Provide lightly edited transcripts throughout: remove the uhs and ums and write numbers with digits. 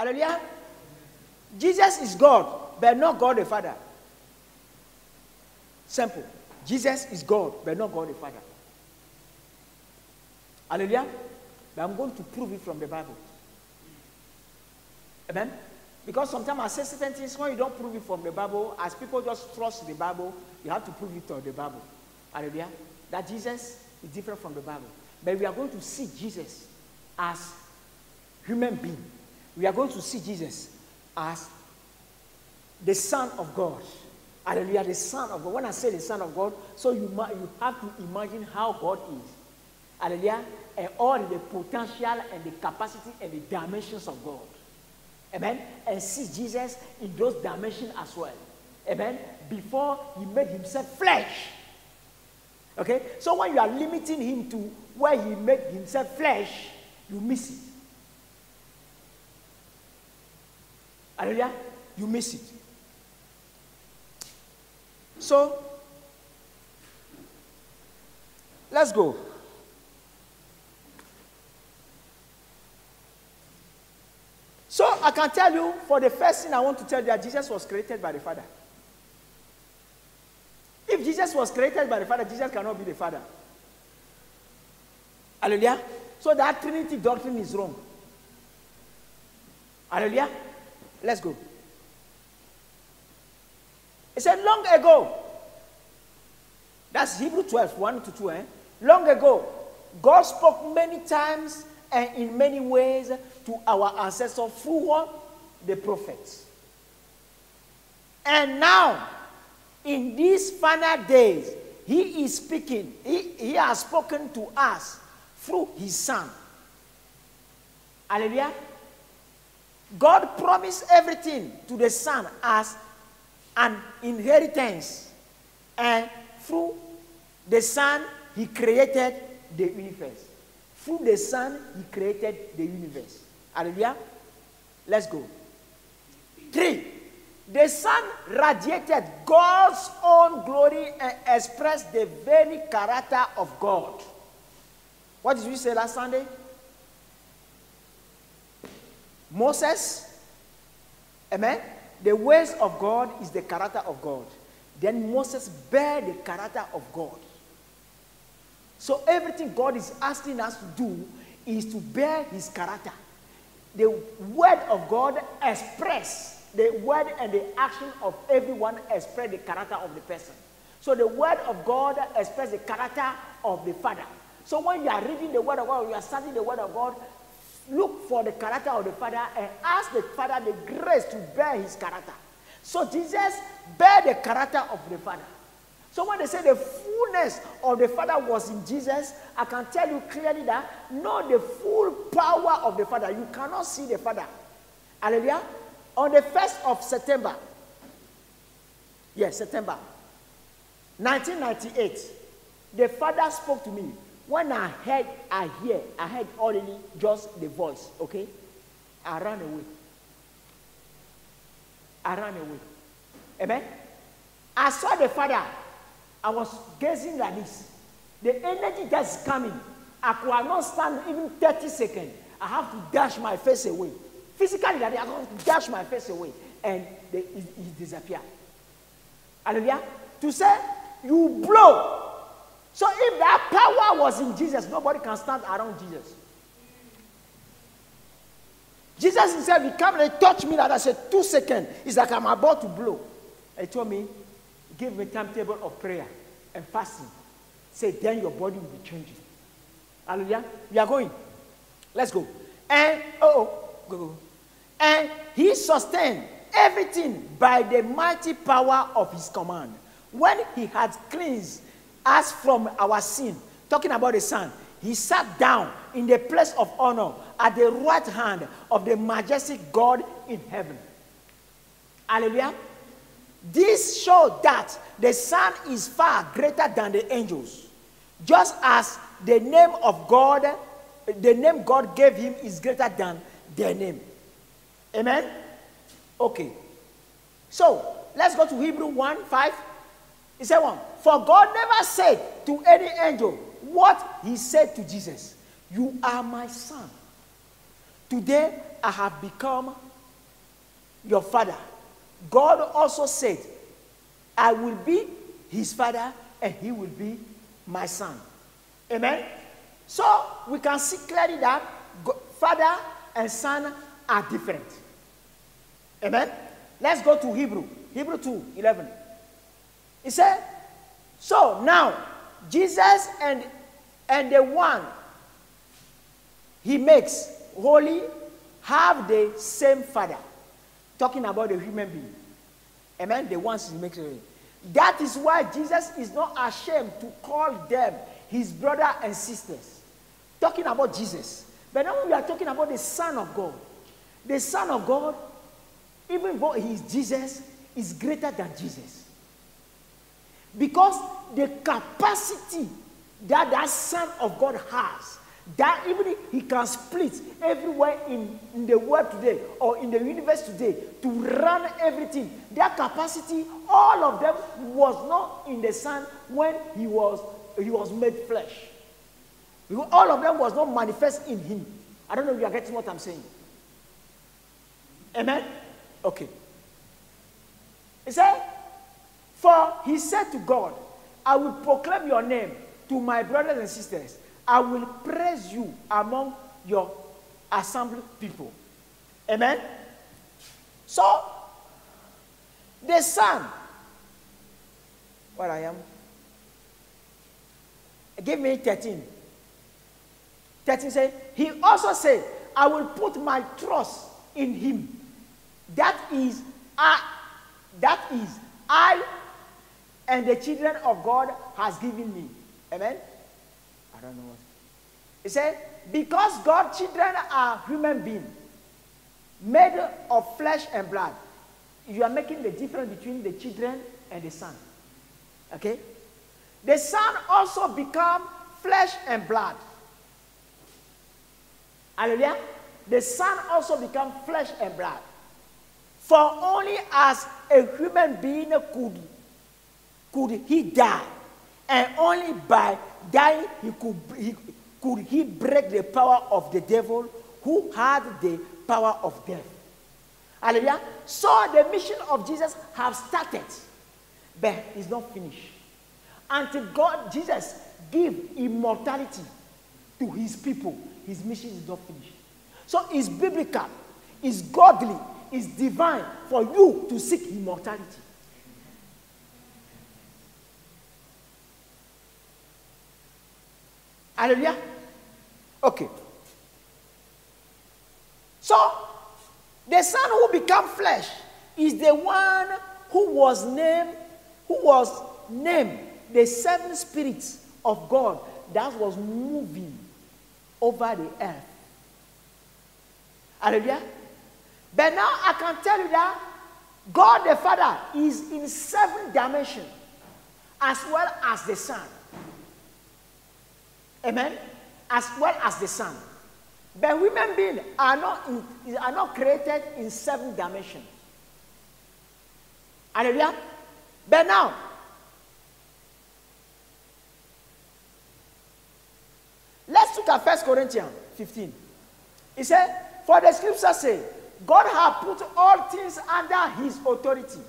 Hallelujah. Jesus is God, but not God the Father. Simple. Jesus is God, but not God the Father. Hallelujah. But I'm going to prove it from the Bible. Amen. Because sometimes I say certain things, when you don't prove it from the Bible, as people just trust the Bible, you have to prove it from the Bible. Hallelujah. That Jesus is different from the Bible. But we are going to see Jesus as human being. We are going to see Jesus as the Son of God. Hallelujah, the Son of God. When I say the Son of God, so you have to imagine how God is. Hallelujah. And all the potential and the capacity and the dimensions of God. Amen. And see Jesus in those dimensions as well. Amen. Before he made himself flesh. Okay. So when you are limiting him to where he made himself flesh, you miss it. Hallelujah. You miss it. So, let's go. So, I can tell you, for the first thing I want to tell you, that Jesus was created by the Father. If Jesus was created by the Father, Jesus cannot be the Father. Hallelujah. So, that Trinity doctrine is wrong. Hallelujah. Let's go. It said, long ago, that's Hebrew 12, 1 to 2. Long ago, God spoke many times and in many ways to our ancestors through what? The prophets. And now, in these final days, he is speaking. He has spoken to us through his Son. Hallelujah. God promised everything to the Son as an inheritance, and through the Son he created the universe. Through the Son he created the universe. Hallelujah. Let's go. 3. The Son radiated God's own glory and expressed the very character of God. What did we say last Sunday? Moses, amen. The ways of God is the character of God. Then Moses bear the character of God. So everything God is asking us to do is to bear his character. The word of God express, the word and the action of everyone express the character of the person. So the word of God express the character of the Father. So when you are reading the word of God, you are studying the word of God, look for the character of the Father and ask the Father the grace to bear his character. So Jesus bear the character of the Father. So when they say the fullness of the Father was in Jesus, I can tell you clearly that not the full power of the Father. You cannot see the Father. Hallelujah. On the 1st of September, yes, September 1998, the Father spoke to me. When I heard already just the voice, okay? I ran away. Amen? I saw the Father. I was gazing like this. The energy that's coming, I could not stand even 30 seconds. I have to dash my face away. Physically, I have to dash my face away. And it disappeared. Hallelujah? To say, you blow. So if that power was in Jesus, nobody can stand around Jesus. Jesus himself, he came and touched me like I said, 2 seconds. It's like I'm about to blow. He told me, give me a timetable of prayer and fasting. Say, then your body will be changing. Hallelujah. We are going. Let's go. And, go. And he sustained everything by the mighty power of his command. When he had cleansed us from our sin, talking about the Son, he sat down in the place of honor at the right hand of the majestic God in heaven. Hallelujah. This shows that the Son is far greater than the angels. Just as the name of God, the name God gave him is greater than their name. Amen? Okay. So, let's go to Hebrew 1:5. He said, for God never said to any angel what he said to Jesus. You are my son. Today I have become your father, God also said, I will be his father and he will be my son. Amen? So we can see clearly that father and son are different. Amen? Let's go to Hebrew 2:11. It said, so now Jesus and the one he makes holy have the same father. Talking about the human being. Amen? The ones he makes holy. That is why Jesus is not ashamed to call them his brother and sisters. Talking about Jesus. But now we are talking about the Son of God. The Son of God, even though he is Jesus, is greater than Jesus. Because the capacity that that Son of God has, that even he can split everywhere in the world today or in the universe today to run everything. That capacity, all of them was not in the Son when he was made flesh. All of them was not manifest in him. I don't know if you are getting what I'm saying. Amen? Okay. He said, for he said to God, I will proclaim your name to my brothers and sisters. I will praise you among your assembled people. Amen? So, the Son, where I am, give me 13. 13 says, he also said, I will put my trust in him. That is I and the children of God has given me. Amen? I don't know what. He said, because God's children are human beings, made of flesh and blood, you are making the difference between the children and the Son. Okay? The Son also become flesh and blood. Hallelujah? The Son also become flesh and blood. For only as a human being could he die, and only by dying could he break the power of the devil who had the power of death. Hallelujah. So the mission of Jesus has started, but it's not finished. Until Jesus give immortality to his people, his mission is not finished. So it's biblical, it's godly, it's divine for you to seek immortality. Hallelujah. Okay. So, the Son who became flesh is the one who was named the seven spirits of God that was moving over the earth. Hallelujah. But now I can tell you that God the Father is in 7 dimensions as well as the Son. Amen? As well as the Son. But human beings are not created in 7 dimensions. Hallelujah? But now, let's look at 1 Corinthians 15. It said, for the scripture say, God has put all things under his authority.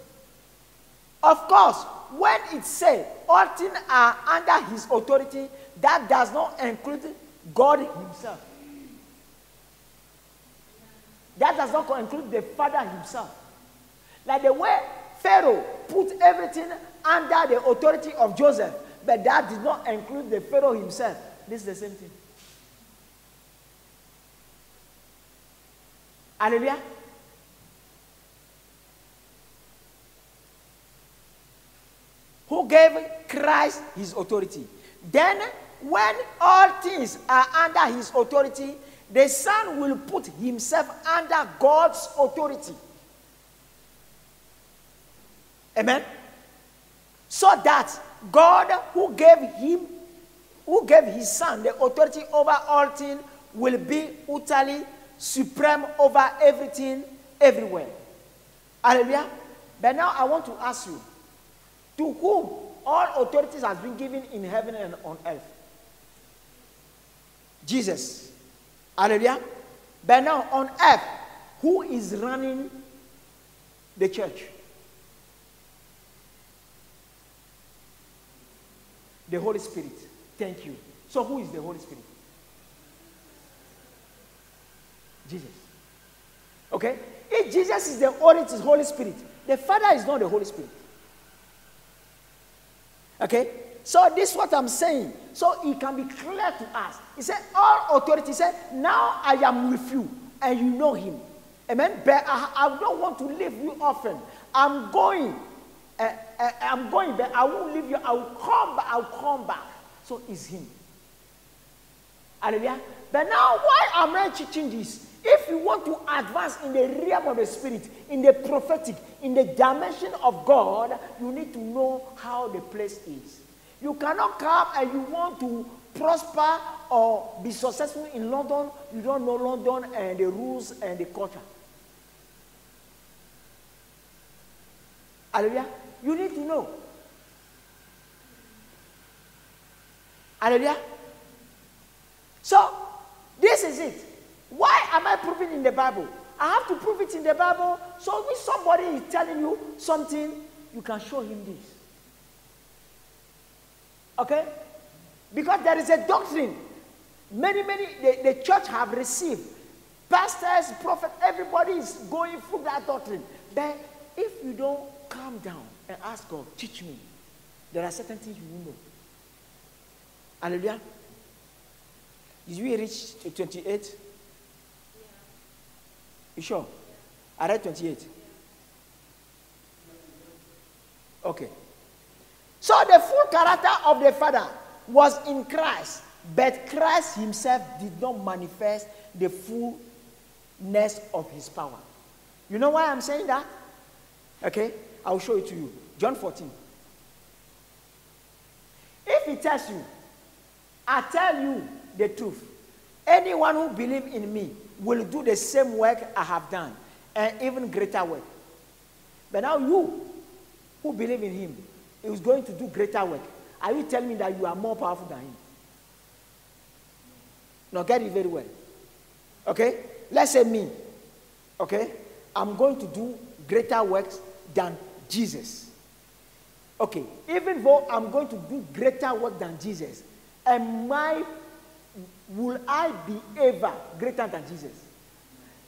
Of course, when it says all things are under his authority, that does not include God himself. That does not include the Father himself. Like the way Pharaoh put everything under the authority of Joseph, but that did not include the Pharaoh himself. This is the same thing. Hallelujah. Who gave Christ his authority. Then, when all things are under his authority, the Son will put himself under God's authority. Amen? So that God who gave his Son the authority over all things will be utterly supreme over everything, everywhere. Hallelujah. But now I want to ask you, to whom all authorities has been given in heaven and on earth? Jesus. Hallelujah. But now on earth, who is running The church. The Holy Spirit. Thank you. So who is the Holy Spirit? Jesus. Okay? If Jesus is the Holy Spirit, the Father is not the Holy Spirit. Okay? So this is what I'm saying. So it can be clear to us. He said, all authority. He said, now I am with you, and you know him. Amen? But I don't want to leave you often. I'm going, but I won't leave you. I'll come back. So it's him. Hallelujah. But now, why am I teaching this? If you want to advance in the realm of the Spirit, in the prophetic, in the dimension of God, you need to know how the place is. You cannot come and you want to prosper or be successful in London. You don't know London and the rules and the culture. Hallelujah. You need to know. Hallelujah. So, this is it. Why am I proving in the Bible? I have to prove it in the Bible. So if somebody is telling you something, you can show him this. Okay? Because there is a doctrine. The church have received. Pastors, prophets, everybody is going through that doctrine. But if you don't calm down and ask God, teach me, there are certain things you will know. Hallelujah. Did we reach 28? You sure? I read 28. Okay. So the full character of the Father was in Christ, but Christ himself did not manifest the fullness of his power. You know why I'm saying that? Okay, I'll show it to you. John 14. If he tells you, I tell you the truth, anyone who believes in me will do the same work I have done, and even greater work. But now you, who believe in him, is going to do greater work. Are you telling me that you are more powerful than him? Now get it very well. Okay? Let's say me. Okay? I'm going to do greater works than Jesus. Okay. Even though I'm going to do greater work than Jesus, will I be ever greater than Jesus?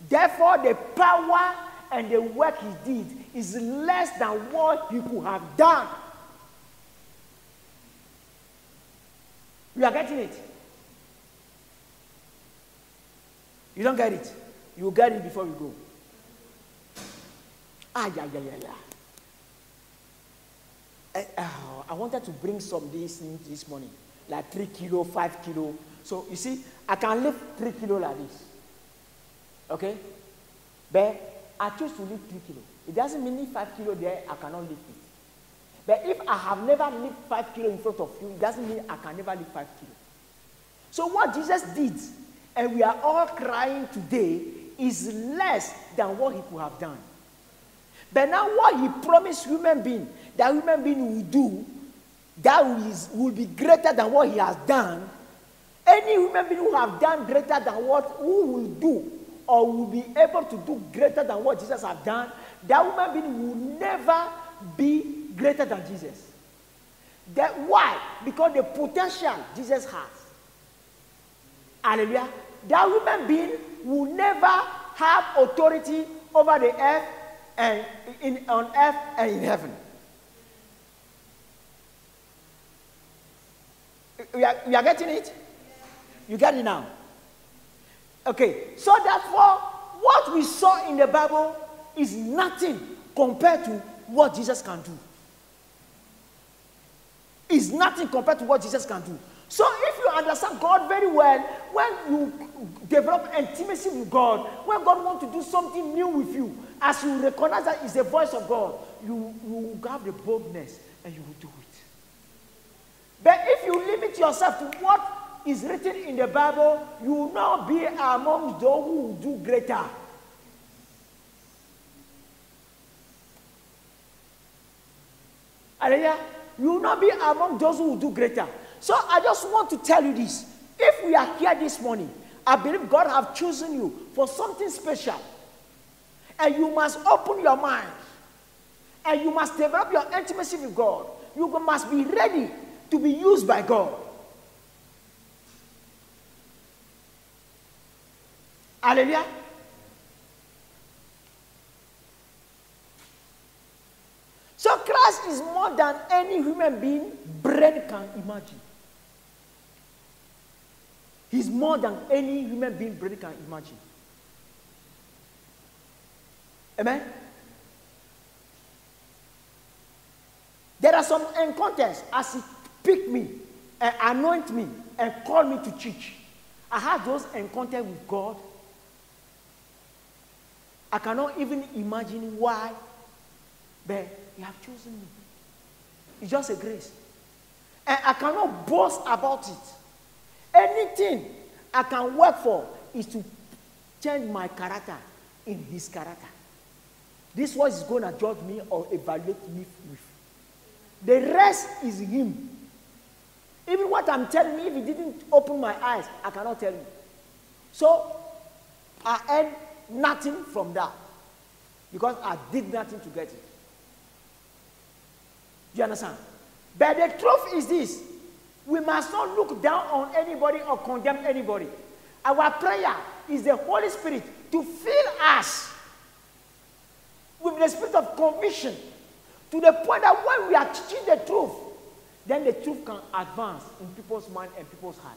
Therefore, the power and the work he did is less than what he could have done. You are getting it? You don't get it? You will get it before we go. I wanted to bring some this morning, like 3 kilo, 5 kilo. So you see, I can lift 3 kilo like this. Okay? But I choose to lift 3 kilo. It doesn't mean if 5 kilo there, I cannot lift it. But if I have never lifted 5 kilo in front of you, it doesn't mean I can never lift 5 kilo. So what Jesus did, and we are all crying today, is less than what he could have done. But now what he promised human being, that human being will do, that will be greater than what he has done. Any human being who have done greater than who will do, or will be able to do greater than what Jesus has done, that human being will never be greater than Jesus. Why? Because the potential Jesus has. Hallelujah. That human being will never have authority over the earth and on earth and in heaven. We are getting it? You get it now? Okay. So therefore, what we saw in the Bible is nothing compared to what Jesus can do. Is nothing compared to what Jesus can do. So if you understand God very well, when you develop intimacy with God, when God wants to do something new with you, as you recognize that it's the voice of God, you have the boldness and you will do it. But if you limit yourself to what is written in the Bible, you will not be among those who will do greater. Hallelujah. You will not be among those who will do greater. So I just want to tell you this. If we are here this morning, I believe God has chosen you for something special. And you must open your mind And you must develop your intimacy with God. You must be ready to be used by God. Hallelujah. So Christ is more than any human being brain can imagine. He's more than any human being brain can imagine. Amen? There are some encounters as he picked me and anointed me and called me to teach. I had those encounters with God. I cannot even imagine why, but He has chosen me. It's just a grace. And I cannot boast about it. Anything I can work for is to change my character in His character. This is what is going to judge me or evaluate me with. The rest is Him. Even what I'm telling you, if He didn't open my eyes, I cannot tell you. So, I earn nothing from that. Because I did nothing to get it. Do you understand? But the truth is this. We must not look down on anybody or condemn anybody. Our prayer is the Holy Spirit to fill us with the spirit of conviction to the point that when we are teaching the truth, then the truth can advance in people's mind and people's heart.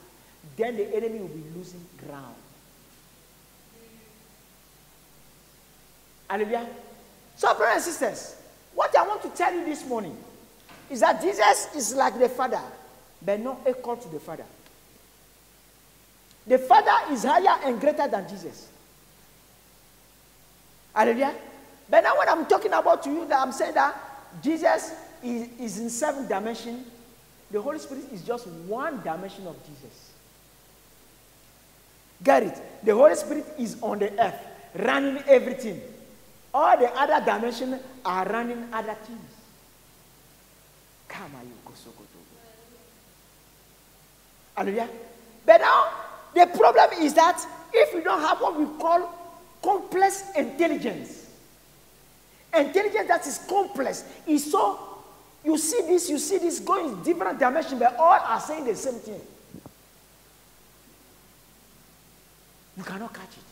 Then the enemy will be losing ground. Hallelujah. So, brothers and sisters, what I want to tell you this morning is that Jesus is like the Father, but not equal to the Father. The Father is higher and greater than Jesus. Hallelujah. But now when I'm talking about to you, that I'm saying that Jesus is in 7 dimensions. The Holy Spirit is just 1 dimension of Jesus. Get it? The Holy Spirit is on the earth, running everything. All the other dimensions are running other things. Hallelujah. But now, the problem is that if we don't have what we call complex intelligence, intelligence that is complex, is so, you see this going in different dimensions, but all are saying the same thing. You cannot catch it.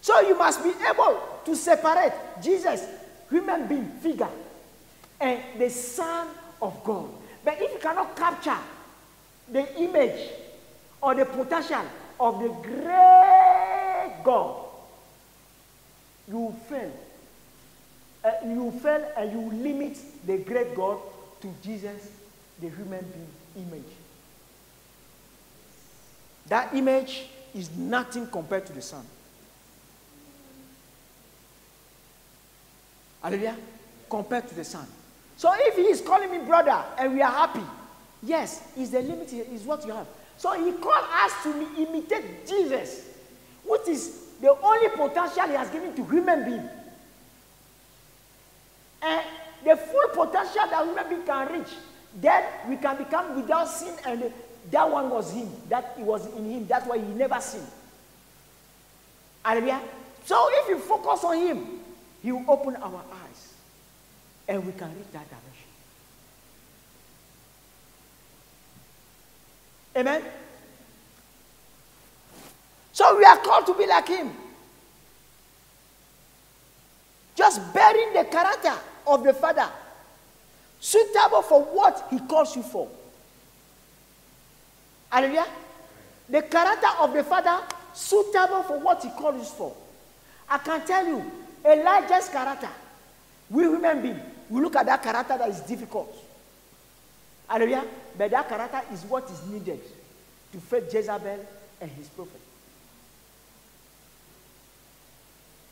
So you must be able to separate Jesus, human being, figure, and the Son of God. But if you cannot capture the image or the potential of the great God, you fail. You fail and you limit the great God to Jesus, the human being image. That image is nothing compared to the Son. Hallelujah. Compared to the Son. So if He is calling me brother and we are happy, yes, is the limit, is what you have. So He called us to imitate Jesus, which is the only potential He has given to human being. And the full potential that human being can reach, then we can become without sin, and that one was Him. That it was in Him. That's why He never sinned. Hallelujah. So if you focus on Him, He will open our eyes, and we can reach that dimension. Amen? So we are called to be like Him. Just bearing the character of the Father, suitable for what He calls you for. Hallelujah? The character of the Father, suitable for what He calls you for. I can tell you, Elijah's character, we human beings, we look at that character that is difficult. Hallelujah? But that character is what is needed to face Jezebel and his prophet.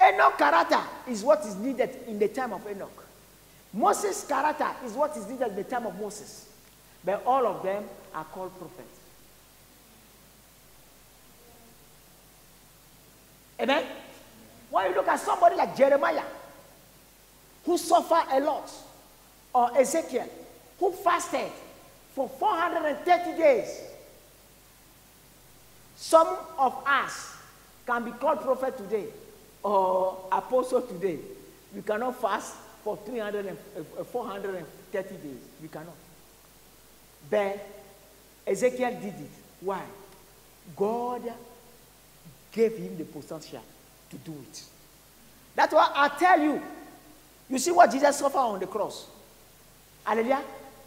Enoch's character is what is needed in the time of Enoch. Moses' character is what is needed in the time of Moses. But all of them are called prophets. Amen? When you look at somebody like Jeremiah, who suffered a lot, or Ezekiel, who fasted for 430 days, some of us can be called prophet today or apostle today. We cannot fast for 430 days. We cannot. But Ezekiel did it. Why? God gave him the potential to do it. That's why I tell you. You see what Jesus suffered on the cross? Hallelujah.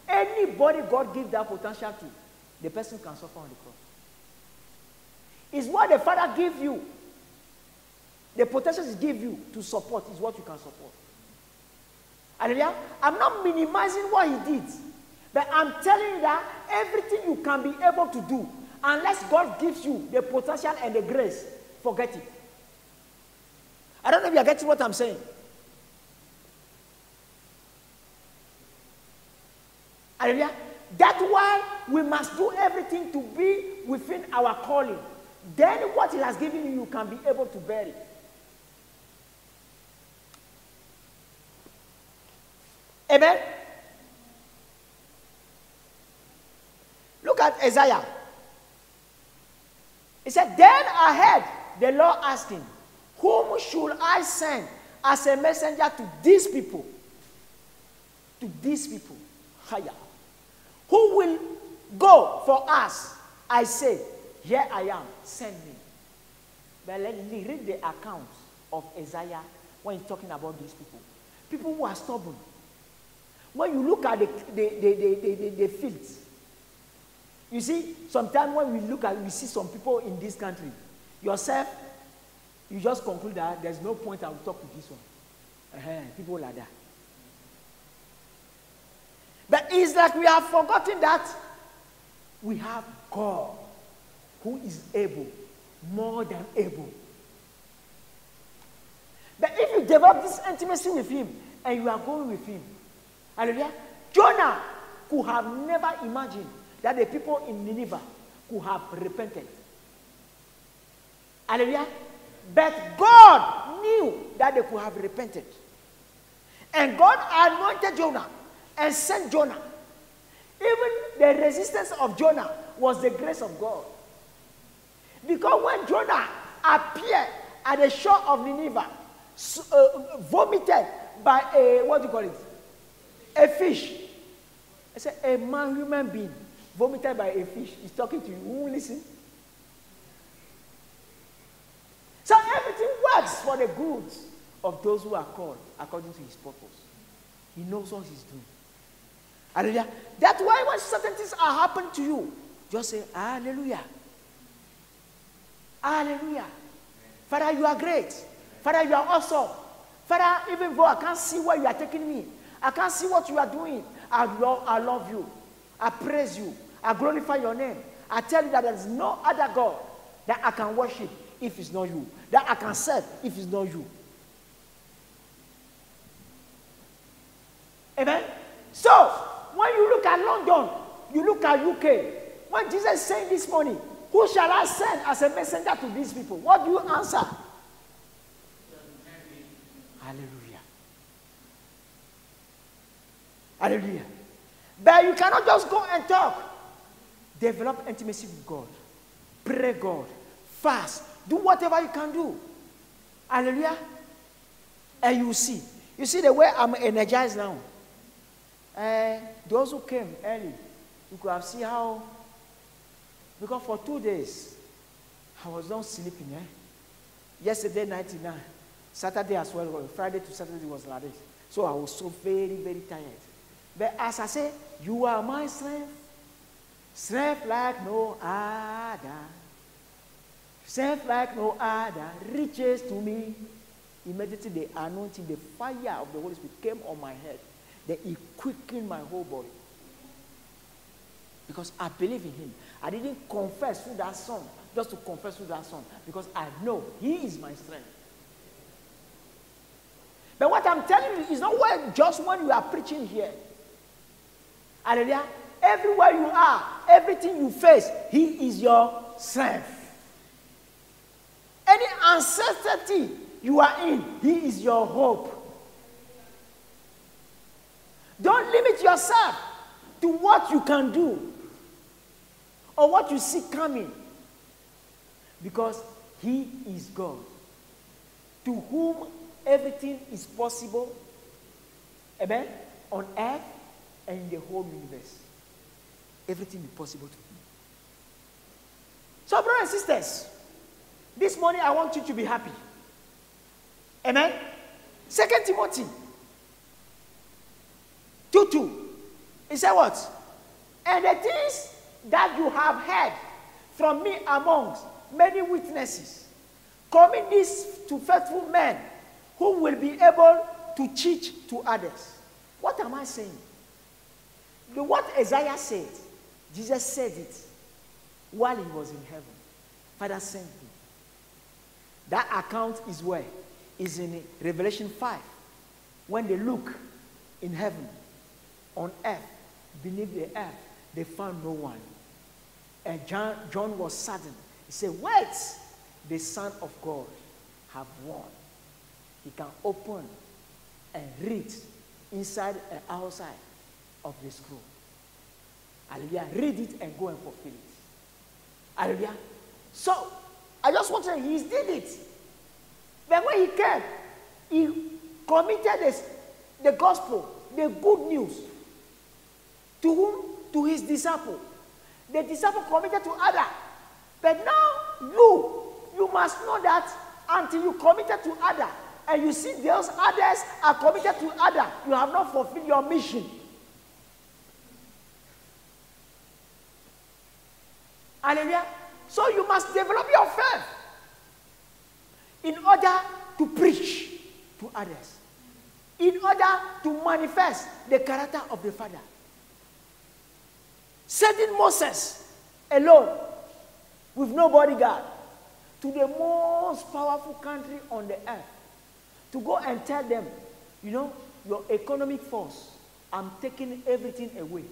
Anybody God gives that potential to, the person can suffer on the cross. It's what the Father gives you. The potential He gives you to support is what you can support. Hallelujah. I'm not minimizing what He did, but I'm telling you that everything you can be able to do, unless God gives you the potential and the grace, forget it. I don't know if you are getting what I'm saying. Hallelujah. That's why we must do everything to be within our calling. Then what He has given you can be able to bear it. Amen. Look at Isaiah. He said, then I heard the Lord asking, whom should I send as a messenger to these people? To these people. Higher. Who will go for us? I say, here I am, send me. But let me read the account of Isaiah when he's talking about these people. People who are stubborn. When you look at the fields, you see, sometimes when we see some people in this country, yourself, you just conclude that there's no point I will talk to this one. People like that. But it's like we have forgotten that we have God who is able, more than able. But if you develop this intimacy with Him and you are going with Him, hallelujah, Jonah could have never imagined that the people in Nineveh could have repented. Hallelujah. But God knew that they could have repented. And God anointed Jonah and sent Jonah. Even the resistance of Jonah was the grace of God. Because when Jonah appeared at the shore of Nineveh, vomited by a, what do you call it? A fish. I said, a man, human being, vomited by a fish is talking to you. Who will listen? So everything works for the good of those who are called according to His purpose. He knows what He's doing. Hallelujah. That's why when certain things are happening to you, just say, hallelujah. Hallelujah. Father, you are great. Father, you are awesome. Father, even though I can't see where you are taking me, I can't see what you are doing, I love you. I praise you. I glorify your name. I tell you that there is no other God that I can worship if it's not you. That I can serve if it's not you. Amen? So, when you look at London, you look at UK, when Jesus is saying this morning, who shall I send as a messenger to these people? What do you answer? Hallelujah. Hallelujah. But you cannot just go and talk. Develop intimacy with God. Pray God. Fast. Do whatever you can do. Hallelujah. And you see. You see the way I'm energized now. Those who came early, you could have seen how, because for 2 days, I was not sleeping. Yesterday night, Saturday as well, Friday to Saturday was like this. So I was so very, very tired. But as I say, you are my strength, strength like no other, strength like no other, reaches to me. Immediately the anointing, the fire of the Holy Spirit came on my head. Then He quickened my whole body. Because I believe in Him. I didn't confess through that song, just to confess through that song, because I know He is my strength. But what I'm telling you is not just when you are preaching here. Hallelujah. Everywhere you are, everything you face, He is your strength. Any uncertainty you are in, He is your hope. Don't limit yourself to what you can do or what you see coming, because He is God, to whom everything is possible, Amen? On earth and in the whole universe. Everything is possible to me. So, brothers and sisters, this morning I want you to be happy. Amen? 2 Timothy 2:2. He said what? And the things that you have heard from me amongst many witnesses, commit this to faithful men who will be able to teach to others. What am I saying? What Isaiah said, Jesus said it while he was in heaven. Father sent him. That account is where? Is in Revelation 5. When they look in heaven, on earth, beneath the earth, they found no one. And John was saddened. He said, wait, the Son of God have won. He can open and read inside and outside of the scroll. Hallelujah. Read it and go and fulfill it. Hallelujah. So, I just want to say, he did it. But when he came, he committed the gospel, the good news. To whom? To his disciple. The disciple committed to others. But now, you must know that until you committed to others, and you see those others are committed to others, you have not fulfilled your mission. Hallelujah. So you must develop your faith in order to preach to others, in order to manifest the character of the Father. Sending Moses alone with no bodyguard to the most powerful country on the earth to go and tell them, you know, your economic force, I'm taking everything away.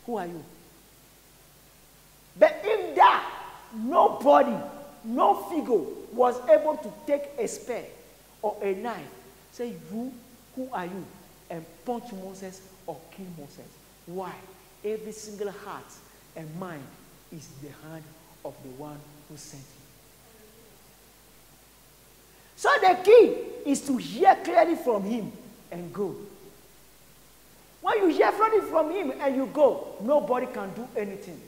Who are you? But in that, nobody, no figure was able to take a spear or a knife, say, you, who are you? And punch Moses or kill Moses. Why? Every single heart and mind is the hand of the one who sent you. So the key is to hear clearly from him and go. When you hear clearly from him and you go, nobody can do anything.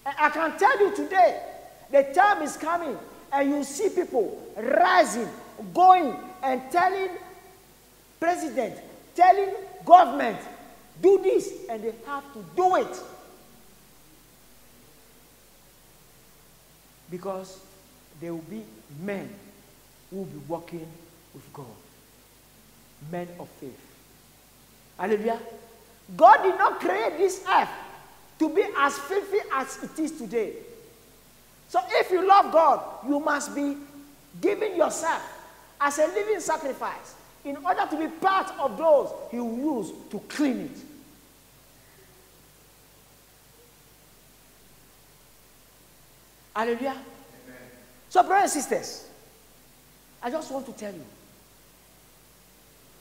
And I can tell you today, the time is coming and you see people rising, going and telling president, telling government, do this, and they have to do it. Because there will be men who will be walking with God. Men of faith. Hallelujah. God did not create this earth to be as filthy as it is today. So if you love God, you must be giving yourself as a living sacrifice in order to be part of those he will use to clean it. Hallelujah. Amen. So, brothers and sisters, I just want to tell you,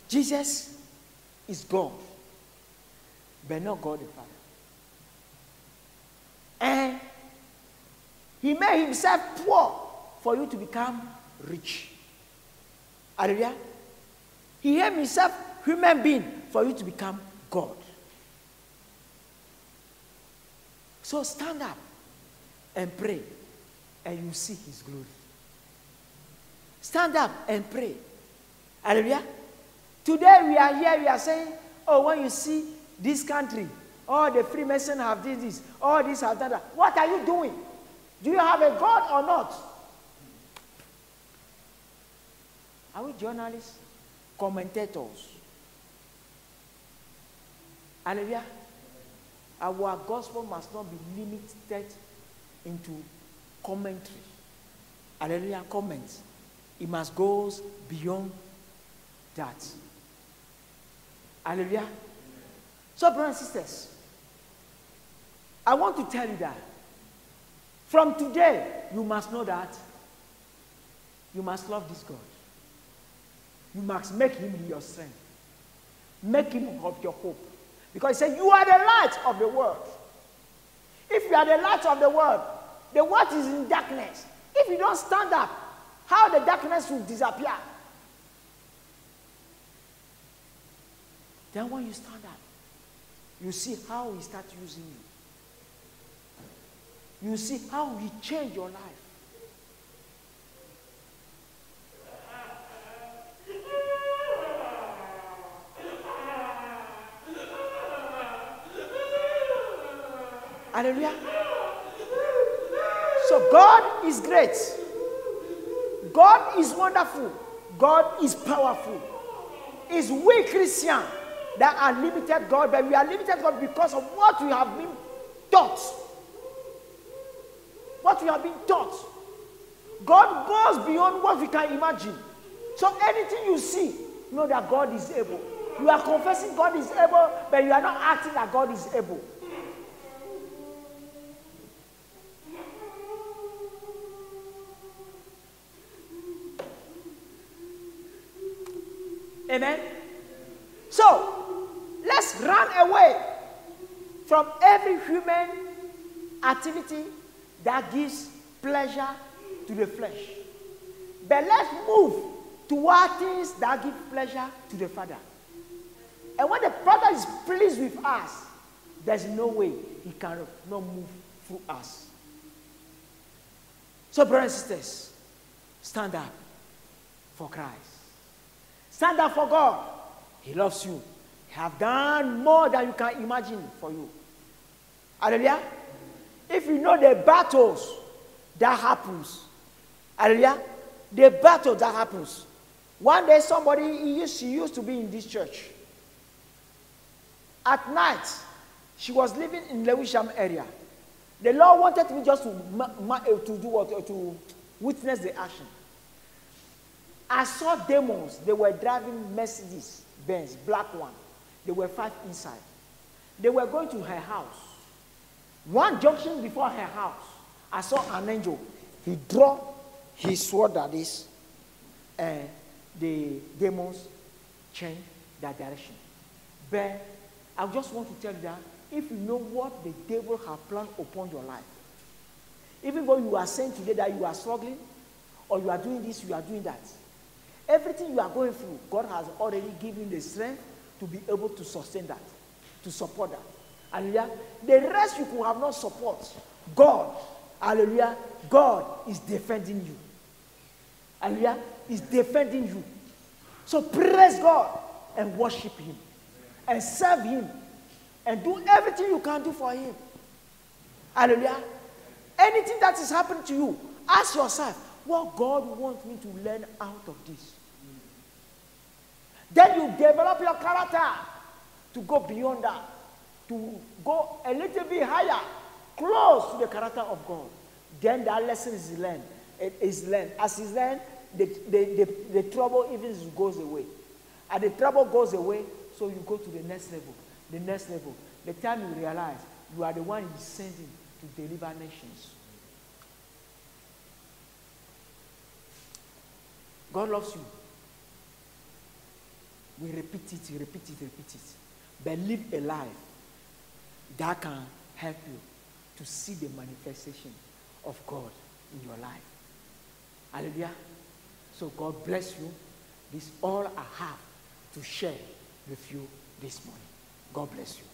Jesus is God, but not God the Father. And he made himself poor for you to become rich. Hallelujah. He made himself human being for you to become God. So stand up and pray, and you see his glory. Stand up and pray. Hallelujah. Today we are here, we are saying, oh, when you see this country, oh, the Freemasons have this, oh, this have done that. What are you doing? Do you have a God or not? Are we journalists? Commentators? Hallelujah. Our gospel must not be limited into commentary. Hallelujah. Comments. It must go beyond that. Hallelujah. So, brothers and sisters, I want to tell you that from today, you must know that you must love this God. You must make him your strength. Make him of your hope. Because he said, you are the light of the world. If you are the light of the world is in darkness. If you don't stand up, how the darkness will disappear? Then when you stand up, you see how he starts using you. You see how he changed your life. Hallelujah. So God is great. God is wonderful. God is powerful. It's we Christians that are limited God, but we are limited God because of what we have been taught. What we have been taught. God goes beyond what we can imagine. So anything you see, know that God is able. You are confessing God is able, but you are not acting that God is able. Amen. So, let's run away from every human activity that gives pleasure to the flesh. But let's move toward things that give pleasure to the Father. And when the Father is pleased with us, there's no way he cannot move through us. So, brothers and sisters, stand up for Christ. Stand up for God. He loves you. He has done more than you can imagine for you. Hallelujah. If you know the battles that happens, hallelujah, the battle that happens. One day she used to be in this church. At night, she was living in Lewisham area. The Lord wanted me just to witness the action. I saw demons. They were driving Mercedes Benz, black one. There were 5 inside. They were going to her house. One junction before her house, I saw an angel. He drew his sword at this, and the demons changed their direction. But I just want to tell you that if you know what the devil has planned upon your life, even though you are saying today that you are struggling, or you are doing this, you are doing that, everything you are going through, God has already given you the strength to be able to sustain that, to support that. Hallelujah. The rest you could have not support. God, hallelujah, God is defending you. Hallelujah, is defending you. So praise God and worship him and serve him and do everything you can do for him. Hallelujah. Anything that is happening to you, ask yourself, what God wants me to learn out of this? Then you develop your character to go beyond that, to go a little bit higher, close to the character of God. Then that lesson is learned. It is learned. As it's learned, the trouble even goes away. And the trouble goes away, so you go to the next level. The next level. The time you realize you are the one he's sending to deliver nations. God loves you. We repeat it, repeat it, repeat it. But live a life that can help you to see the manifestation of God in your life. Hallelujah. So God bless you. This is all I have to share with you this morning. God bless you.